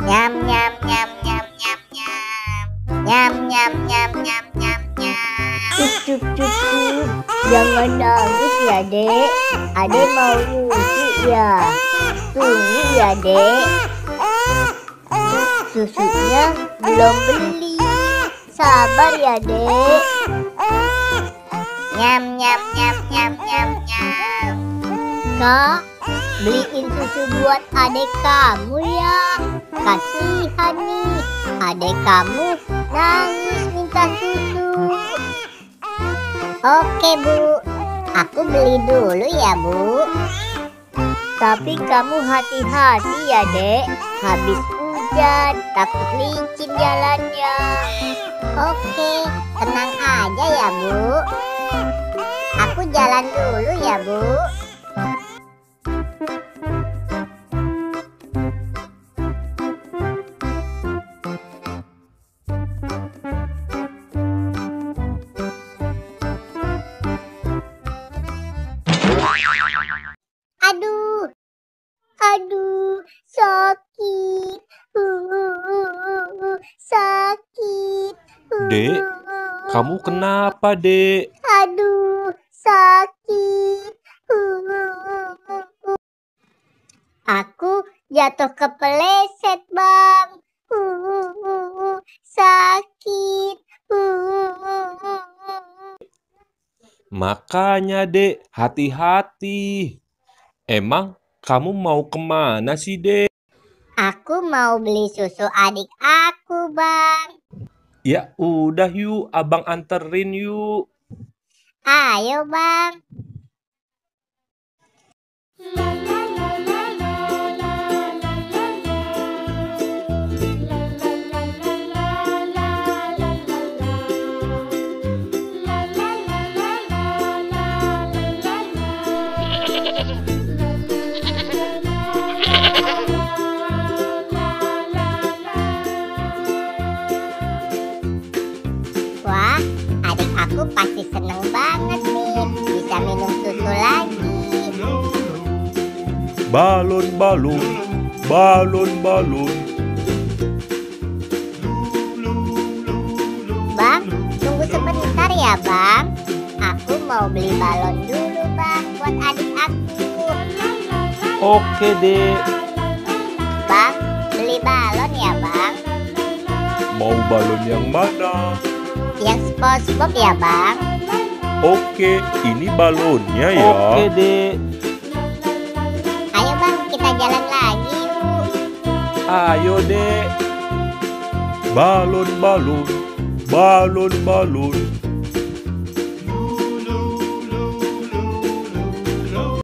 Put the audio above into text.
Nyam nyam nyam nyam nyam nyam. Nyam nyam nyam nyam nyam nyam. Cup, jangan nangis ya dek. Adek mau nyusu ya. Tunggu ya dek. Susunya belum beli. Sabar ya dek. Nyam nyam nyam nyam nyam nyam. Kak, beliin susu buat adek kamu ya. Kasihan nih, adek kamu nangis minta susu. Oke Bu, aku beli dulu ya Bu. Tapi kamu hati-hati ya dek. Habis hujan, takut licin jalannya. Oke, tenang aja ya Bu. Aku jalan dulu ya Bu. Aduh, Aduh, sakit. Sakit. Dek, kamu kenapa, Dek? Aduh, sakit. Aku jatuh kepleset, Bang. Sakit. Makanya, Dek, hati-hati. Emang kamu mau kemana sih, Dek? aku mau beli susu adik aku, Bang. Ya udah yuk, abang anterin yuk. Ayo, Bang. Wah, adik aku pasti seneng banget nih bisa minum susu lagi. Balon, balon, balon, balon. Bang, tunggu sebentar ya, Bang. Aku mau beli balon dulu, Bang, buat adik aku. Oke, Dek. Bang, beli balon ya, Bang. Mau balon yang mana? Yang SpongeBob ya, Bang. Oke, ini balonnya ya. Oke, Dek. Ayo, Bang, kita jalan lagi yuk. Ayo, Dek. Balon, balon, balon, balon.